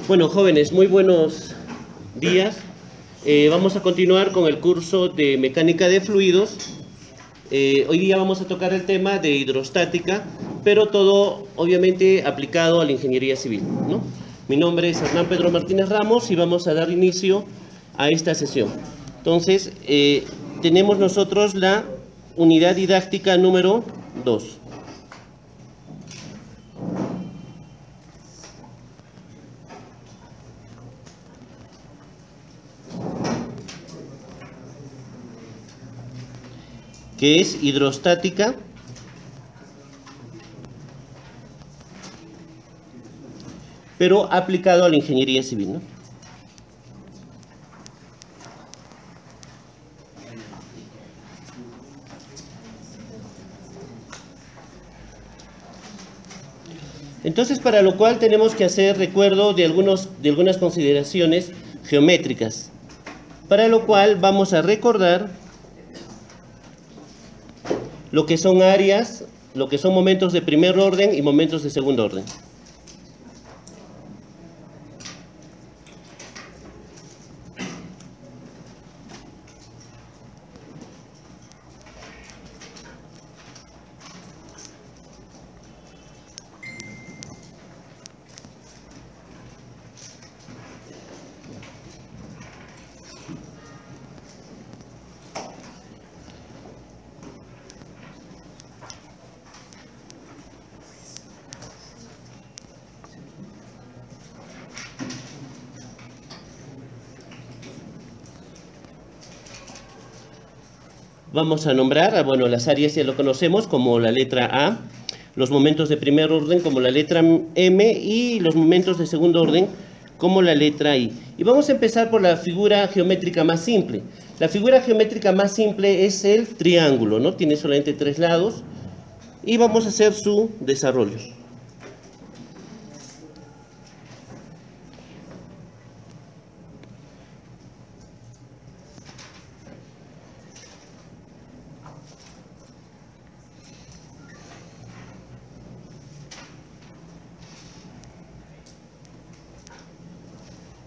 Bueno, jóvenes, muy buenos días. Vamos a continuar con el curso de mecánica de fluidos. Hoy día vamos a tocar el tema de hidrostática, pero todo obviamente aplicado a la ingeniería civil, ¿no? Mi nombre es Hernán Pedro Martínez Ramos y vamos a dar inicio a esta sesión. Entonces, tenemos nosotros la unidad didáctica número 2. Que es hidrostática, pero aplicado a la ingeniería civil, ¿no? Entonces, para lo cual tenemos que hacer recuerdo de algunas consideraciones geométricas, para lo cual vamos a recordar lo que son áreas, lo que son momentos de primer orden y momentos de segundo orden. Vamos a nombrar, bueno, las áreas ya lo conocemos como la letra A, los momentos de primer orden como la letra M y los momentos de segundo orden como la letra I. Y vamos a empezar por la figura geométrica más simple. La figura geométrica más simple es el triángulo, ¿no? Tiene solamente 3 lados y vamos a hacer su desarrollo.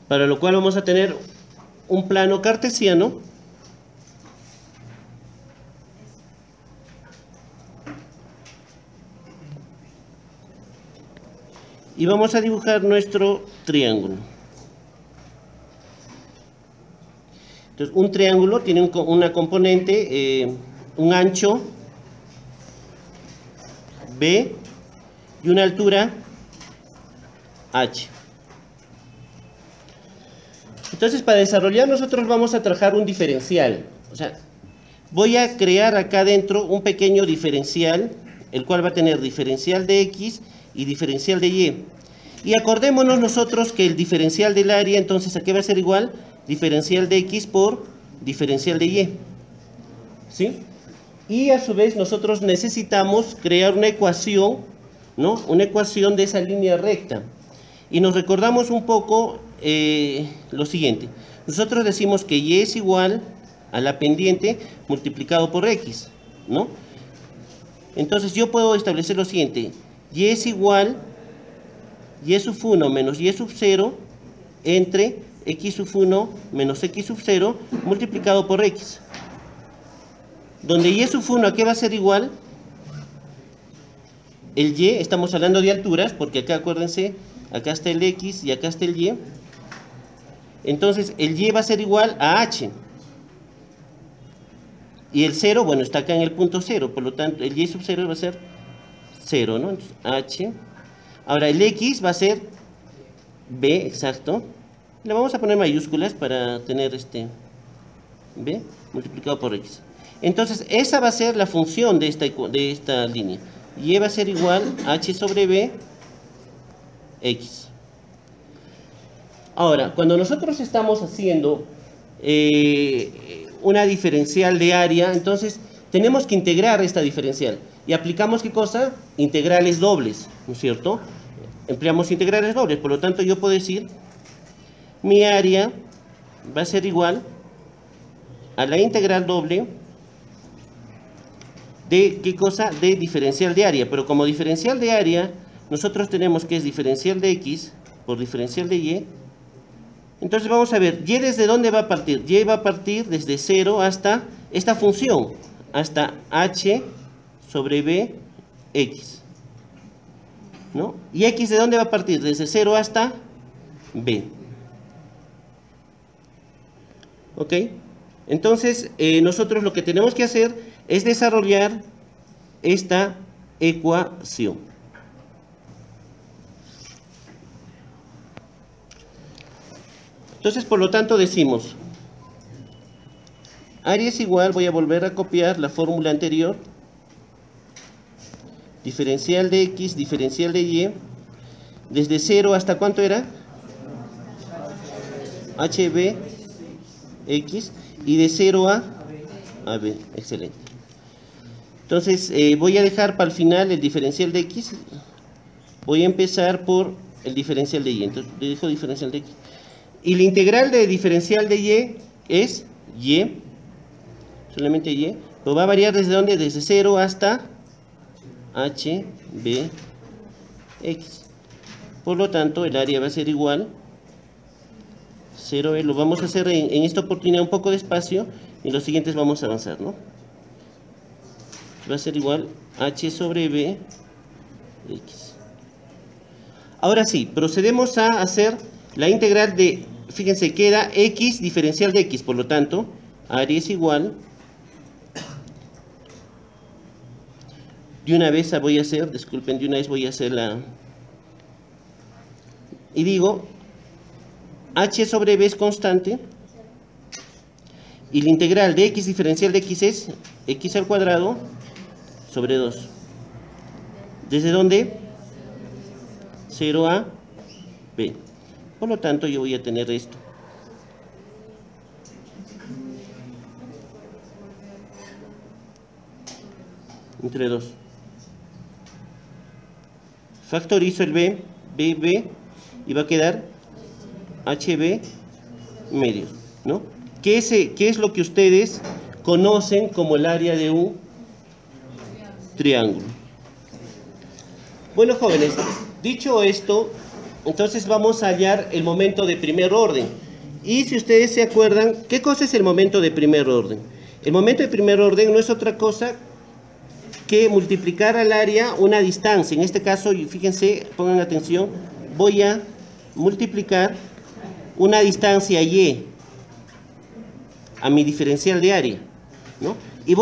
Para lo cual vamos a tener un plano cartesiano y vamos a dibujar nuestro triángulo. Entonces, un triángulo tiene una componente, un ancho B y una altura H. Entonces, para desarrollar nosotros vamos a trabajar un diferencial. O sea, voy a crear acá dentro un pequeño diferencial, el cual va a tener diferencial de X y diferencial de Y. Y acordémonos nosotros que el diferencial del área, entonces, ¿a qué va a ser igual? Diferencial de X por diferencial de Y. ¿Sí? Y a su vez nosotros necesitamos crear una ecuación, ¿no? Una ecuación de esa línea recta. Y nos recordamos un poco lo siguiente. Nosotros decimos que Y es igual a la pendiente multiplicado por X, ¿no? Entonces yo puedo establecer lo siguiente. Y es igual Y sub 1 menos Y sub 0 entre X sub 1 menos X sub 0 multiplicado por X. Donde Y sub 1, ¿a qué va a ser igual? El Y, estamos hablando de alturas, porque acá acuérdense, acá está el X y acá está el Y. Entonces, el Y va a ser igual a H. Y el 0, bueno, está acá en el punto 0. Por lo tanto, el Y sub 0 va a ser 0, ¿no? Entonces, H. Ahora, el X va a ser B, exacto. Le vamos a poner mayúsculas para tener B multiplicado por X. Entonces, esa va a ser la función de esta línea. Y va a ser igual a H sobre B, X. Ahora, cuando nosotros estamos haciendo una diferencial de área, entonces tenemos que integrar esta diferencial. ¿Y aplicamos qué cosa? Integrales dobles, ¿no es cierto? Empleamos integrales dobles, por lo tanto yo puedo decir, mi área va a ser igual a la integral doble de, ¿qué cosa? De diferencial de área. Pero como diferencial de área, nosotros tenemos que es diferencial de X por diferencial de y. Entonces vamos a ver, y desde dónde va a partir. Y va a partir desde 0 hasta esta función, hasta h sobre b x, ¿no? ¿Y x de dónde va a partir? Desde 0 hasta b. ¿Ok? Entonces, nosotros lo que tenemos que hacer es desarrollar esta ecuación. Entonces, por lo tanto, decimos, área es igual, voy a volver a copiar la fórmula anterior, diferencial de x, diferencial de y, desde 0 hasta ¿cuánto era? HB x, y de 0 a b, excelente. Entonces, voy a dejar para el final el diferencial de x, voy a empezar por el diferencial de y, entonces le dejo diferencial de x. Y la integral de diferencial de y es y, solamente y, pero va a variar desde dónde, desde 0 hasta h, b, x. Por lo tanto, el área va a ser igual, 0, lo vamos a hacer en esta oportunidad un poco despacio, y en los siguientes vamos a avanzar, ¿no? Va a ser igual h sobre b, x. Ahora sí, procedemos a hacer la integral de, fíjense, queda x diferencial de x, por lo tanto, área es igual, de una vez voy a hacer, disculpen, de una vez voy a hacer la, y digo, h sobre b es constante, y la integral de x diferencial de x es x al cuadrado sobre 2. ¿Desde dónde? 0 a b. Por lo tanto, yo voy a tener esto. Entre 2. Factorizo el b, b, y va a quedar hb medios, ¿no? ¿Qué es lo que ustedes conocen como el área de un triángulo? Bueno, jóvenes, dicho esto, entonces vamos a hallar el momento de primer orden. Y si ustedes se acuerdan, ¿qué cosa es el momento de primer orden? El momento de primer orden no es otra cosa que multiplicar al área una distancia. En este caso, fíjense, pongan atención, voy a multiplicar una distancia y a mi diferencial de área, ¿no? Y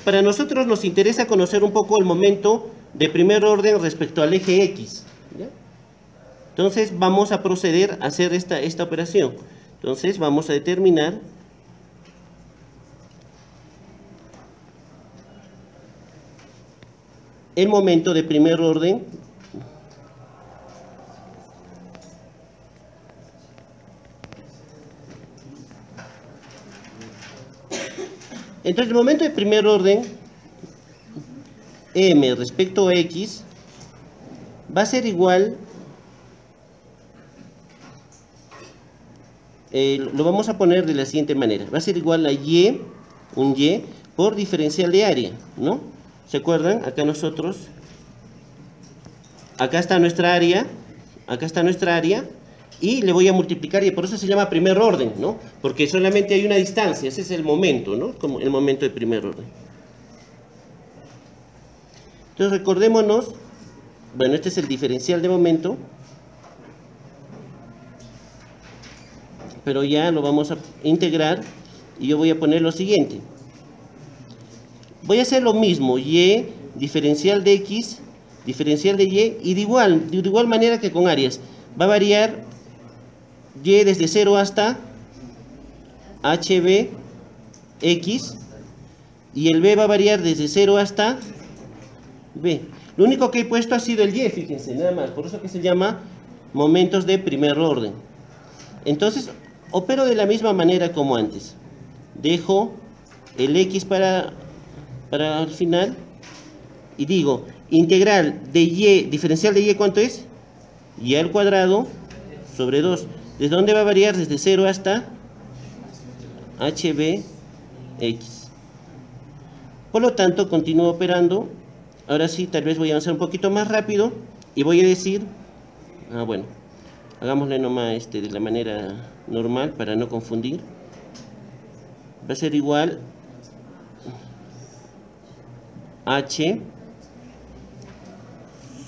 para nosotros nos interesa conocer un poco el momento de primer orden respecto al eje X, ¿ya? Entonces vamos a proceder a hacer esta operación. Entonces vamos a determinar el momento de primer orden entonces el momento de primer orden m respecto a x va a ser igual, lo vamos a poner de la siguiente manera, va a ser igual a y, un y, por diferencial de área, ¿no? ¿Se acuerdan? Acá está nuestra área, y le voy a multiplicar, y por eso se llama primer orden, ¿no? Porque solamente hay una distancia, ese es el momento, ¿no? Como el momento de primer orden. Entonces recordémonos, bueno, este es el diferencial de momento, pero ya lo vamos a integrar, y yo voy a poner lo siguiente. Voy a hacer lo mismo, y, diferencial de x, diferencial de y de igual manera que con áreas. Va a variar y desde 0 hasta hb x, y el b va a variar desde 0 hasta b. Lo único que he puesto ha sido el y, fíjense, nada más, por eso que se llama momentos de primer orden. Entonces, opero de la misma manera como antes. Dejo el x para el final, y digo, integral de y, diferencial de y, ¿cuánto es? Y al cuadrado sobre 2. ¿Desde dónde va a variar? Desde 0 hasta hb x. Por lo tanto, continúo operando. Ahora sí, tal vez voy a avanzar un poquito más rápido, y voy a decir, bueno, Hagámosle nomás de la manera normal para no confundir. Va a ser igual H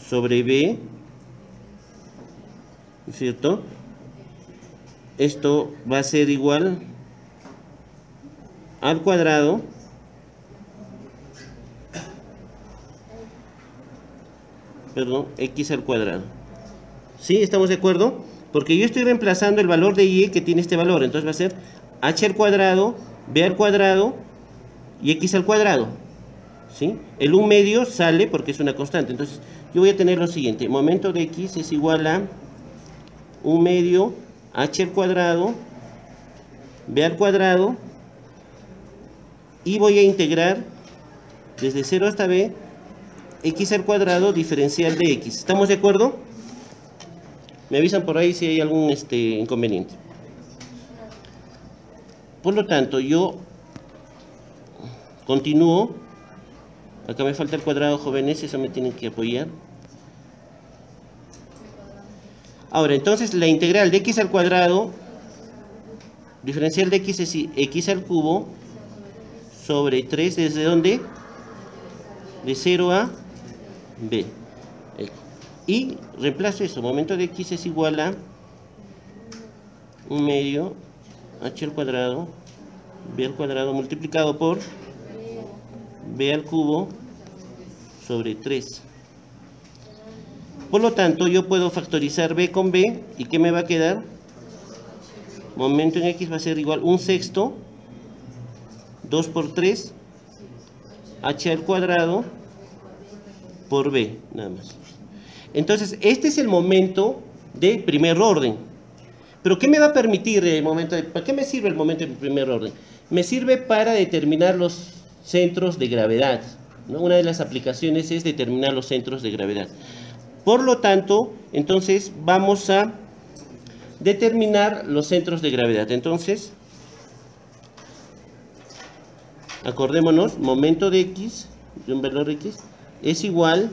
sobre B, ¿no es cierto? Esto va a ser igual al cuadrado x al cuadrado. ¿Sí? ¿Estamos de acuerdo? Porque yo estoy reemplazando el valor de y que tiene este valor. Entonces va a ser h al cuadrado, b al cuadrado y x al cuadrado. ¿Sí? El 1 medio sale porque es una constante. Entonces yo voy a tener lo siguiente. Momento de x es igual a 1 medio h al cuadrado, b al cuadrado. Y voy a integrar desde 0 hasta b x al cuadrado diferencial de x. ¿Estamos de acuerdo? Me avisan por ahí si hay algún inconveniente. Por lo tanto, yo continúo. Acá me falta el cuadrado, jóvenes, eso me tienen que apoyar. Ahora, entonces, la integral de x al cuadrado, diferencial de x es x al cubo, sobre 3, ¿desde dónde? De 0 a b. Y reemplazo eso, momento de x es igual a 1 medio h al cuadrado, b al cuadrado multiplicado por b al cubo sobre 3. Por lo tanto, yo puedo factorizar b con b, ¿y qué me va a quedar? Momento en x va a ser igual 1/6, 2 por 3, h al cuadrado por b, nada más. Entonces, este es el momento de primer orden. ¿Pero qué me va a permitir el momento ¿para qué me sirve el momento de primer orden? Me sirve para determinar los centros de gravedad, ¿no? Una de las aplicaciones es determinar los centros de gravedad. Por lo tanto, entonces vamos a determinar los centros de gravedad. Entonces, acordémonos, momento de x, de un valor x, es igual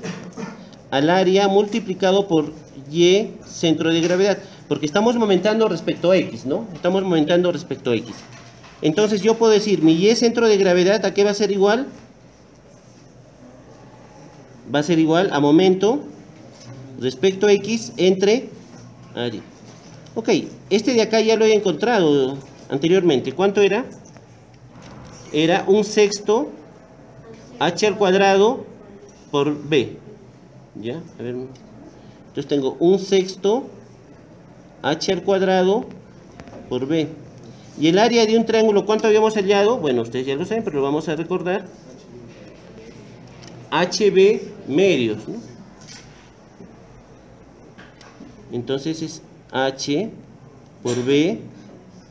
al área multiplicado por y centro de gravedad, porque estamos momentando respecto a x, ¿no? Estamos momentando respecto a x. Entonces yo puedo decir, mi y centro de gravedad, ¿a qué va a ser igual? Va a ser igual a momento respecto a x entre área. Ok, este de acá ya lo he encontrado anteriormente. ¿Cuánto era? Era 1/6 h al cuadrado por b. ¿Ya? A ver. Entonces tengo 1/6 h al cuadrado por b. Y el área de un triángulo, ¿cuánto habíamos hallado? Bueno, ustedes ya lo saben, pero lo vamos a recordar. HB medios, ¿no? Entonces es H por B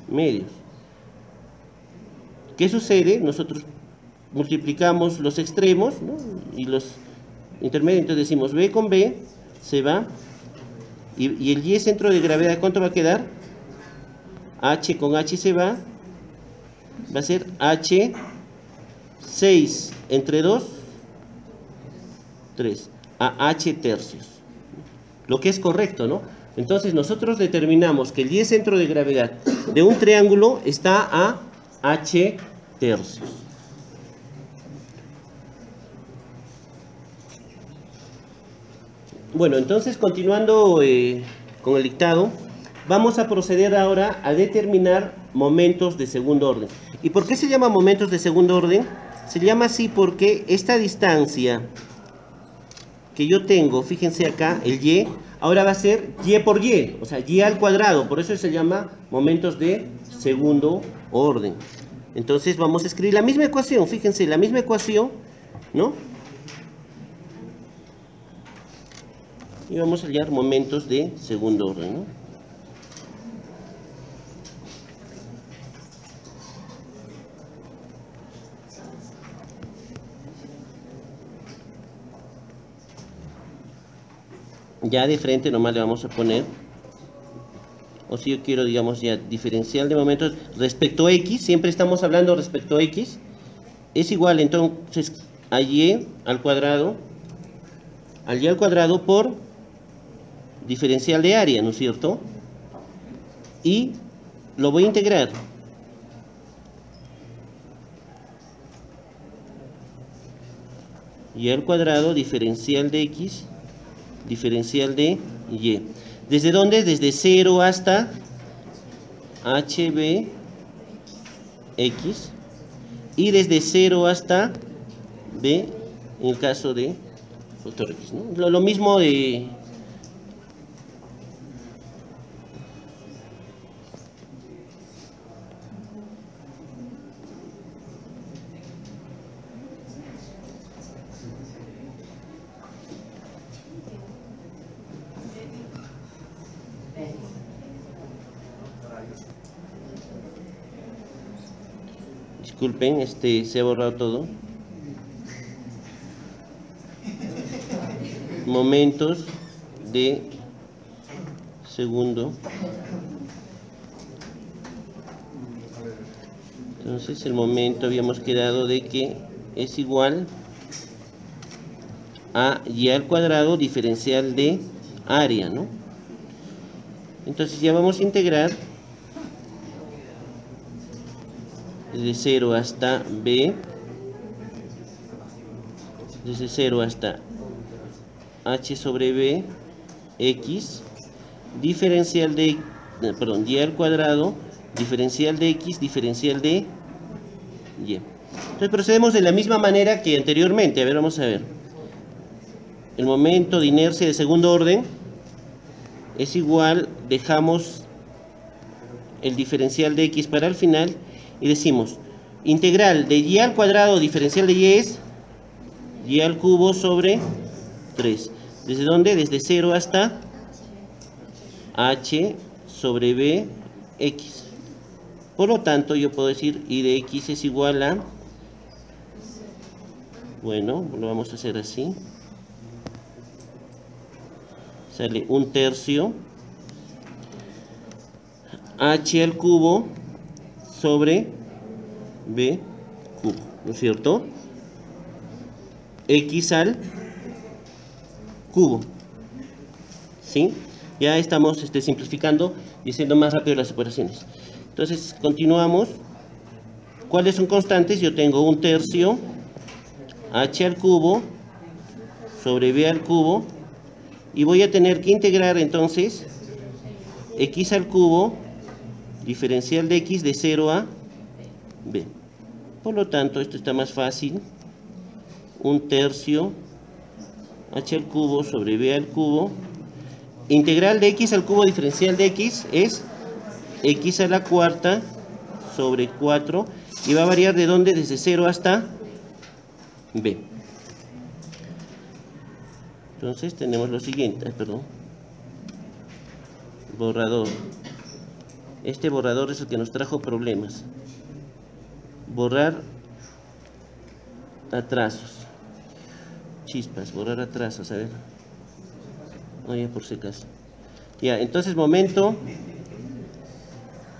medios. ¿Qué sucede? Nosotros multiplicamos los extremos, ¿no? Y los intermedios, entonces decimos B con B se va. Y el Y centro de gravedad, ¿cuánto va a quedar? H con H se va. Va a ser H 6 entre 2, 3, a H tercios. Lo que es correcto, ¿no? Entonces nosotros determinamos que el Y centro de gravedad de un triángulo está a H tercios. Bueno, entonces continuando con el dictado, vamos a proceder ahora a determinar momentos de segundo orden. ¿Y por qué se llama momentos de segundo orden? Se llama así porque esta distancia que yo tengo, fíjense acá, el y, ahora va a ser y por y, o sea, y al cuadrado, por eso se llama momentos de segundo orden. Entonces vamos a escribir la misma ecuación, fíjense, la misma ecuación, ¿no? Y vamos a hallar momentos de segundo orden, ¿no? Ya de frente nomás le vamos a poner, o si yo quiero, digamos, ya diferencial de momentos respecto a x, siempre estamos hablando respecto a x, es igual entonces a y al cuadrado por diferencial de área, ¿no es cierto? y lo voy a integrar. Y al cuadrado diferencial de x diferencial de y. ¿Desde dónde? Desde 0 hasta hb x y desde 0 hasta b en el caso de factor x, ¿no? Lo mismo de... Disculpen, se ha borrado todo. Momentos de segundo. Entonces el momento habíamos quedado de que es igual a y al cuadrado diferencial de área, ¿no? Entonces ya vamos a integrar desde 0 hasta b, desde 0 hasta h sobre b, x, diferencial de, perdón, y al cuadrado, diferencial de x, diferencial de y. Entonces procedemos de la misma manera que anteriormente. A ver, vamos a ver. El momento de inercia de segundo orden es igual, dejamos el diferencial de x para el final y decimos, integral de y al cuadrado diferencial de y es y al cubo sobre 3. ¿Desde dónde? Desde 0 hasta h sobre b x. Por lo tanto, yo puedo decir y de x es igual a, bueno, lo vamos a hacer así. Sale 1/3 h al cubo sobre b cubo, ¿no es cierto? X al cubo, ¿sí? Ya estamos simplificando y haciendo más rápido las operaciones. Entonces continuamos. ¿Cuáles son constantes? Yo tengo 1/3 h al cubo sobre b al cubo y voy a tener que integrar entonces x al cubo diferencial de x de 0 a b. Por lo tanto, esto está más fácil. 1/3 h al cubo sobre b al cubo. Integral de x al cubo diferencial de x es x a la cuarta sobre 4. Y va a variar de dónde, desde 0 hasta b. Entonces tenemos lo siguiente, perdón. Borrador. Este borrador es el que nos trajo problemas. Borrar atrasos. Chispas, borrar atrasos, a ver. Oye, por si acaso. Ya, entonces momento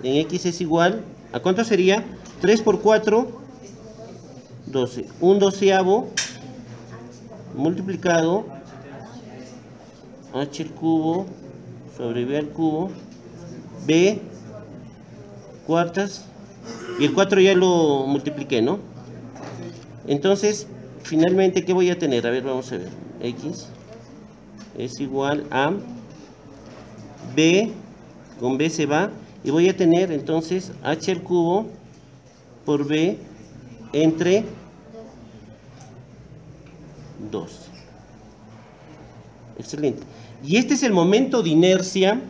en x es igual, ¿a cuánto sería? 3 por 4, 12. 1/12 multiplicado h al cubo sobre b al cubo, b cuartas, y el 4 ya lo multipliqué, ¿no? Entonces, finalmente, ¿qué voy a tener? A ver, vamos a ver. X es igual a b, con b se va, y voy a tener entonces h al cubo por b entre 2. Excelente. Y este es el momento de inercia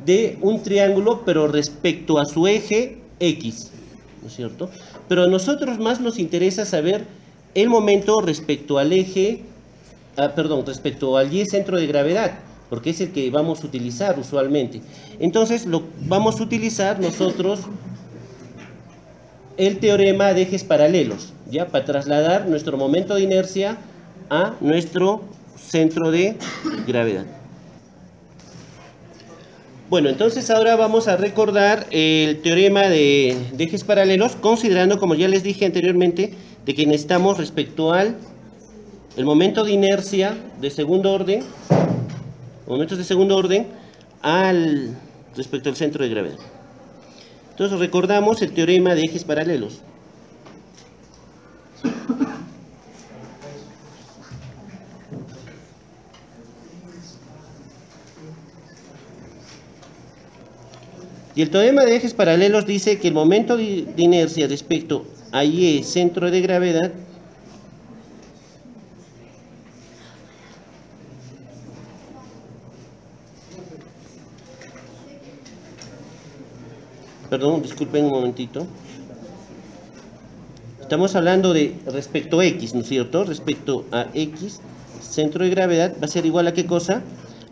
de un triángulo, pero respecto a su eje X, ¿no es cierto? Pero a nosotros más nos interesa saber el momento respecto al eje, respecto al Y centro de gravedad, porque es el que vamos a utilizar usualmente. Entonces, vamos a utilizar nosotros el teorema de ejes paralelos, ¿ya? Para trasladar nuestro momento de inercia a nuestro centro de gravedad. Bueno, entonces ahora vamos a recordar el teorema de ejes paralelos, considerando, como ya les dije anteriormente, de que necesitamos respecto al el momento de inercia de segundo orden, momentos de segundo orden, al respecto al centro de gravedad. Entonces recordamos el teorema de ejes paralelos. Y el teorema de ejes paralelos dice que el momento de inercia respecto a Y, centro de gravedad, perdón, disculpen un momentito. Estamos hablando de respecto a X, ¿no es cierto? Respecto a X, centro de gravedad, va a ser igual a ¿qué cosa?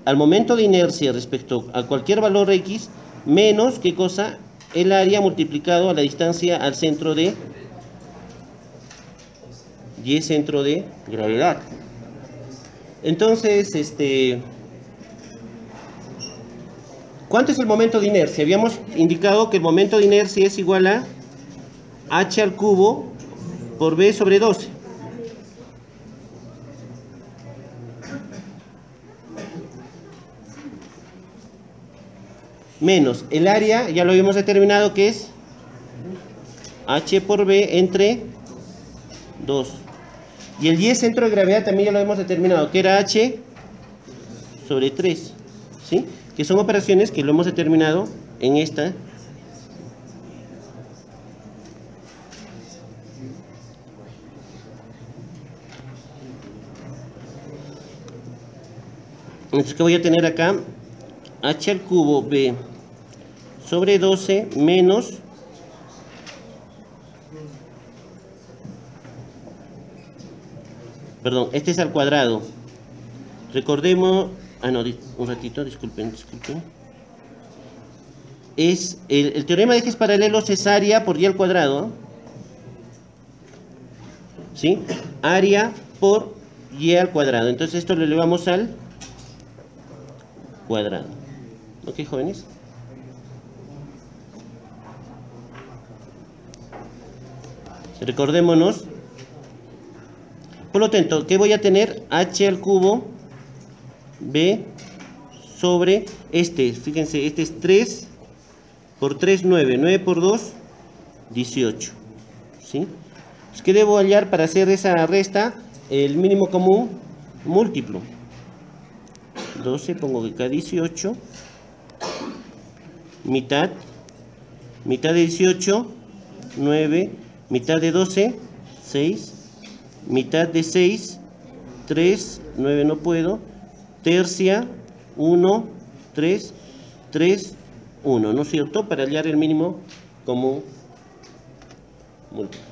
Al momento de inercia respecto a cualquier valor X, menos, ¿qué cosa? El área multiplicado a la distancia al centro de Y, centro de gravedad. Entonces, ¿cuánto es el momento de inercia? Habíamos indicado que el momento de inercia es igual a h al cubo por b sobre 12. Menos el área, ya lo habíamos determinado que es h por b entre 2. Y el y centro de gravedad también ya lo hemos determinado, que era h sobre 3. ¿Sí? Que son operaciones que lo hemos determinado en esta. Entonces, ¿qué voy a tener acá? H al cubo b sobre 12 menos perdón, este es al cuadrado. Recordemos, un ratito, disculpen. Es el teorema de ejes paralelos es área por y al cuadrado. ¿Sí? Área por y al cuadrado. Entonces esto lo elevamos al cuadrado. ¿Ok, jóvenes? Recordémonos. Por lo tanto, ¿qué voy a tener? H al cubo b sobre fíjense, este es 3 por 3, 9. 9 por 2, 18. ¿Sí? Entonces, ¿qué debo hallar para hacer esa resta? El mínimo común múltiplo. 12, pongo acá 18. Mitad de 18, 9. Mitad de 12, 6. Mitad de 6, 3, 9 no puedo. Tercia, 1, 3, 3, 1, ¿no es cierto? Para hallar el mínimo común múltiplo.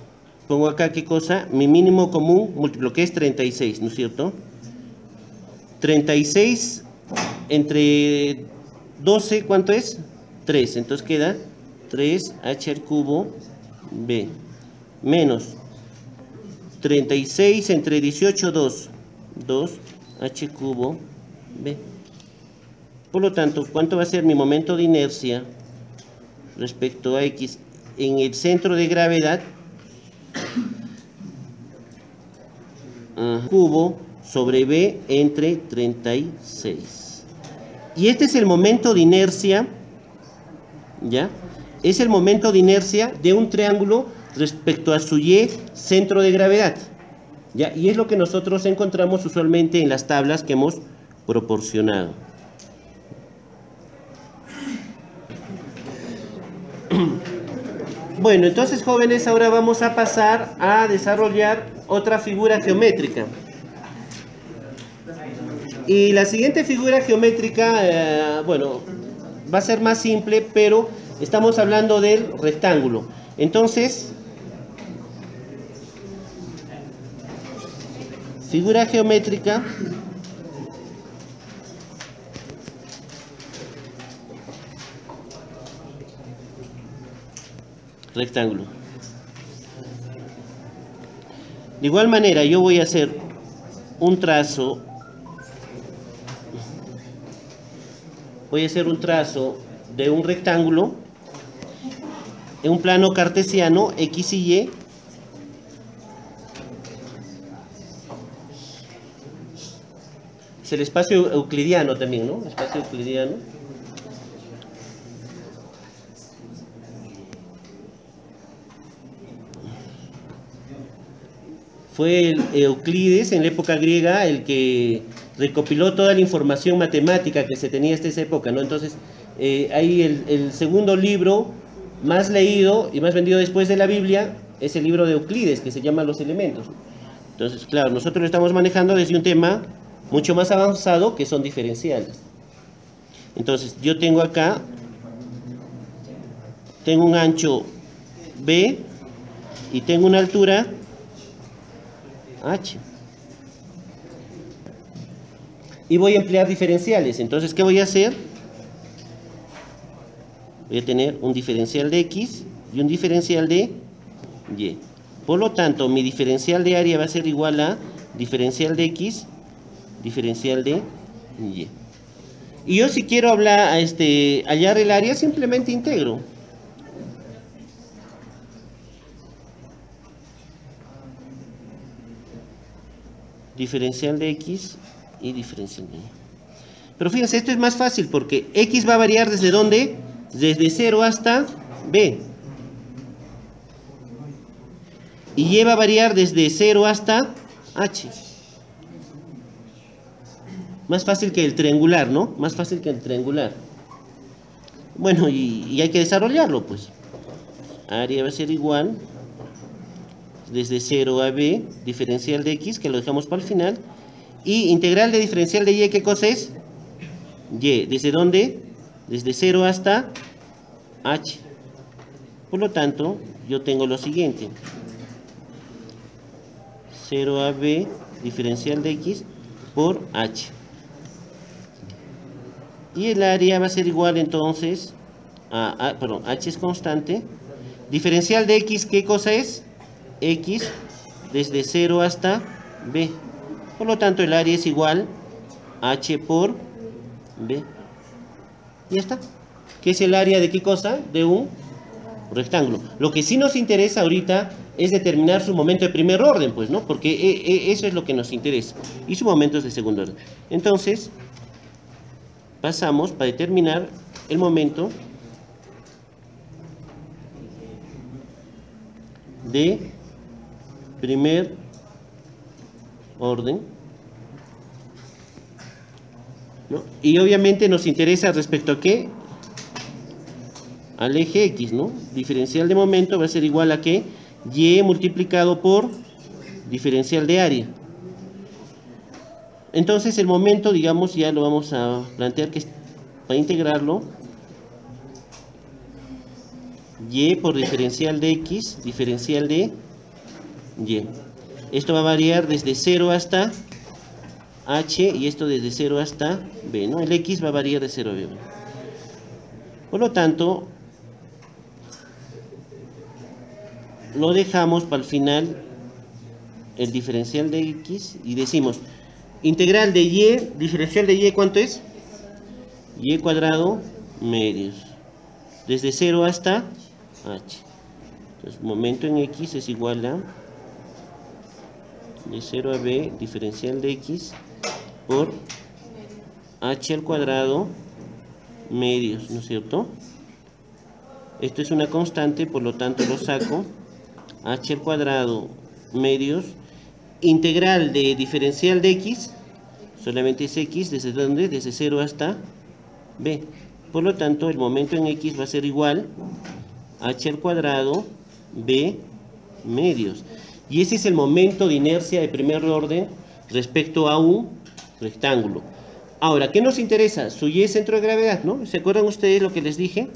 Pongo acá, ¿qué cosa? Mi mínimo común múltiplo, que es 36, ¿no es cierto? 36 entre 12, ¿cuánto es? 3, entonces queda 3h al cubo b menos 36 entre 18, 2. 2h cubo b. Por lo tanto, ¿cuánto va a ser mi momento de inercia respecto a X en el centro de gravedad? Cubo sobre b entre 36. Y este es el momento de inercia, ¿ya? Es el momento de inercia de un triángulo respecto a su Y, centro de gravedad. ¿Ya? Y es lo que nosotros encontramos usualmente en las tablas que hemos proporcionado. Bueno, entonces, jóvenes, ahora vamos a pasar a desarrollar otra figura geométrica. Y la siguiente figura geométrica, bueno, va a ser más simple, pero estamos hablando del rectángulo. Entonces, figura geométrica rectángulo. De igual manera, yo voy a hacer un trazo. Voy a hacer un trazo de un rectángulo en un plano cartesiano X y Y. Es el espacio euclidiano también, ¿no? Espacio euclidiano. Fue Euclides en la época griega el que recopiló toda la información matemática que se tenía hasta esa época, ¿no? Entonces, ahí el segundo libro más leído y más vendido después de la Biblia es el libro de Euclides, que se llama Los Elementos. Entonces, claro, nosotros lo estamos manejando desde un tema mucho más avanzado, que son diferenciales. Entonces, yo tengo acá, tengo un ancho B y tengo una altura H. Y voy a emplear diferenciales. Entonces, ¿qué voy a hacer? Voy a tener un diferencial de X y un diferencial de Y. Por lo tanto, mi diferencial de área va a ser igual a diferencial de X, diferencial de Y. Y yo si quiero hallar el área, simplemente integro. Diferencial de X y diferencial de Y. Pero fíjense, esto es más fácil porque X va a variar ¿desde dónde? Desde 0 hasta B. Y Y va a variar desde 0 hasta H. Más fácil que el triangular, ¿no? Más fácil que el triangular. Bueno, y hay que desarrollarlo, pues. Área va a ser igual desde 0 a B, diferencial de X, que lo dejamos para el final. Y integral de diferencial de Y, ¿qué cosa es? Y. ¿Desde dónde? Desde 0 hasta H. Por lo tanto, yo tengo lo siguiente. 0 a B, diferencial de X por H. Y el área va a ser igual entonces perdón, H es constante. Diferencial de X, ¿qué cosa es? X desde 0 hasta B. Por lo tanto, el área es igual H por B. Y ya está. ¿Qué es el área de qué cosa? De un rectángulo. Lo que sí nos interesa ahorita es determinar su momento de primer orden, pues, ¿no? Porque eso es lo que nos interesa. Y su momento es de segundo orden. Entonces, pasamos para determinar el momento de primer orden, ¿no? Y obviamente nos interesa respecto a qué, al eje X, ¿no? Diferencial de momento va a ser igual a ¿qué? Y multiplicado por diferencial de área. Entonces el momento, digamos, ya lo vamos a plantear que para integrarlo, Y por diferencial de X, diferencial de Y. Esto va a variar desde 0 hasta H y esto desde 0 hasta B, ¿no? El X va a variar de 0 a B. Por lo tanto, lo dejamos para el final el diferencial de X y decimos integral de Y, diferencial de Y, ¿cuánto es? Y cuadrado medios. Desde 0 hasta H. Entonces, momento en X es igual a de 0 a B, diferencial de X por H al cuadrado medios, ¿no es cierto? Esto es una constante, por lo tanto lo saco. H al cuadrado medios, integral de diferencial de X, solamente es X, ¿desde dónde? Desde 0 hasta B. Por lo tanto, el momento en X va a ser igual H al cuadrado B medios. Y ese es el momento de inercia de primer orden respecto a un rectángulo. Ahora, ¿qué nos interesa? Su Y es centro de gravedad, ¿no? ¿Se acuerdan ustedes lo que les dije?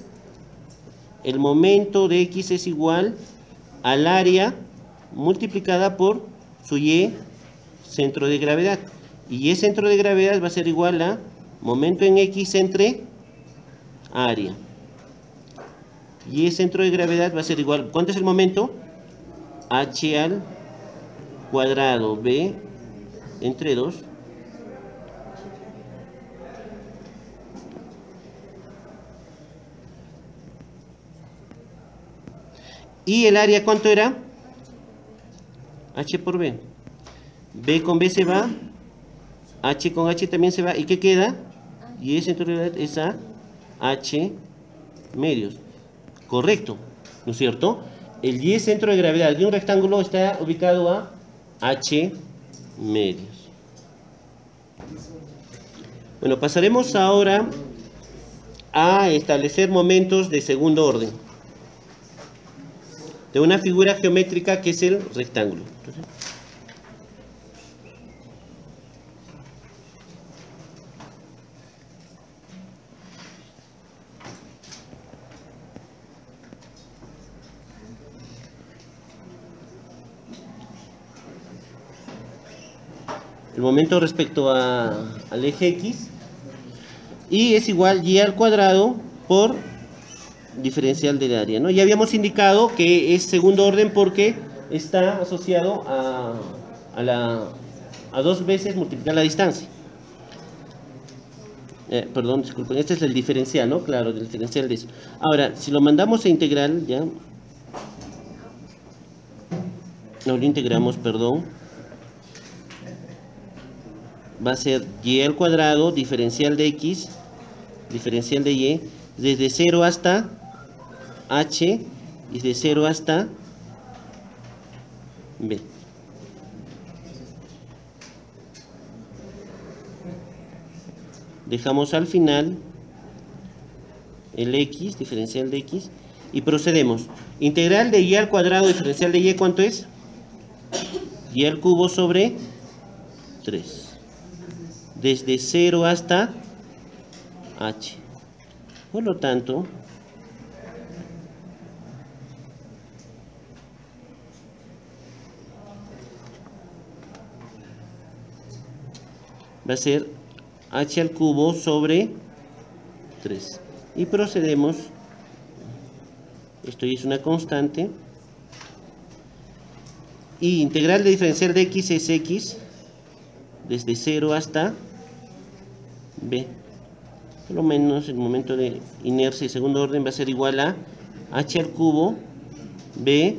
El momento de X es igual al área multiplicada por su Y centro de gravedad. Y Y centro de gravedad va a ser igual a momento en X entre área. Y centro de gravedad va a ser igual, ¿cuánto es el momento? H al cuadrado B entre 2. ¿Y el área cuánto era? H por B. B con B se va. H con H también se va. ¿Y qué queda? Y centro de gravedad es a H medios. Correcto, ¿no es cierto? El Y centro de gravedad de un rectángulo está ubicado a h medios. Bueno, pasaremos ahora a establecer momentos de segundo orden de una figura geométrica que es el rectángulo. Entonces, el momento respecto al eje X, y es igual y al cuadrado por diferencial del área, ¿no? Ya habíamos indicado que es segundo orden porque está asociado a 2 veces multiplicar la distancia. Perdón, disculpen, este es el diferencial, ¿no? Claro, el diferencial de eso. Ahora, si lo mandamos a integral, ya. No lo integramos, perdón. Va a ser y al cuadrado, diferencial de x, diferencial de y, desde 0 hasta h y de 0 hasta b. Dejamos al final el x, diferencial de x, y procedemos. Integral de y al cuadrado, diferencial de y, ¿cuánto es? Y al cubo sobre 3. Desde 0 hasta h. Por lo tanto, va a ser h al cubo sobre 3. Y procedemos, esto es una constante, y integral de diferencial de x es x, desde 0 hasta b. Por lo menos el momento de inercia y segundo orden va a ser igual a h al cubo b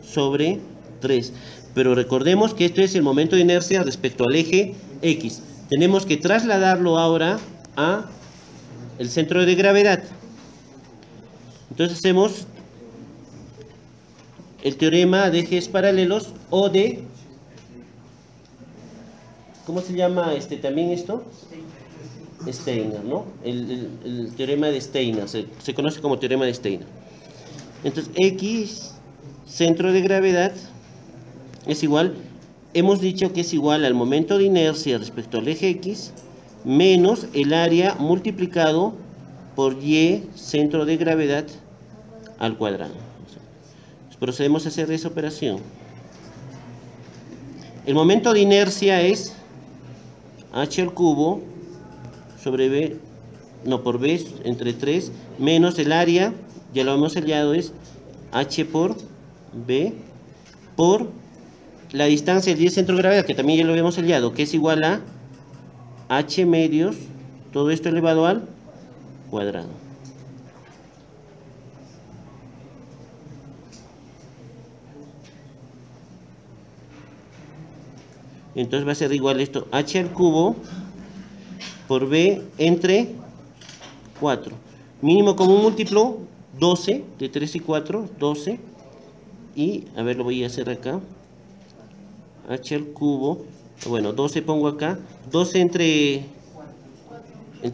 sobre 3. Pero recordemos que esto es el momento de inercia respecto al eje X. Tenemos que trasladarlo ahora a el centro de gravedad. Entonces hacemos el teorema de ejes paralelos o de... ¿Cómo se llama también esto? Steiner, ¿no? El teorema de Steiner, se conoce como teorema de Steiner. Entonces, X, centro de gravedad, es igual, hemos dicho que es igual al momento de inercia respecto al eje X, menos el área multiplicado por Y, centro de gravedad, al cuadrado. Entonces, procedemos a hacer esa operación. El momento de inercia es h al cubo sobre b, no, por b entre 3, menos el área, ya lo hemos hallado, es h por b, por la distancia del centro de gravedad, que también ya lo habíamos hallado, que es igual a h medios, todo esto elevado al cuadrado. Entonces va a ser igual esto, h al cubo por b entre 4. Mínimo común múltiplo, 12, de 3 y 4, 12. Y, a ver, lo voy a hacer acá. H al cubo, bueno, 12 pongo acá. 12 entre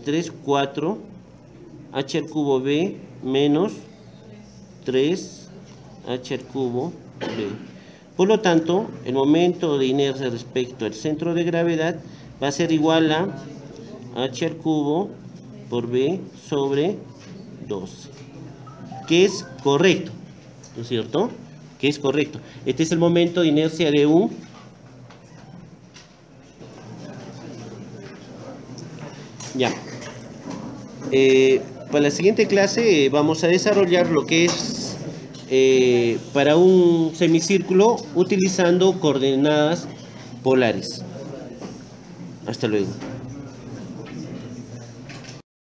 3, 4. H al cubo b menos 3, h al cubo b. Por lo tanto, el momento de inercia respecto al centro de gravedad va a ser igual a h al cubo por b sobre 12, que es correcto, ¿no es cierto? Que es correcto. Este es el momento de inercia de un ya. Para la siguiente clase vamos a desarrollar lo que es para un semicírculo utilizando coordenadas polares. Hasta luego.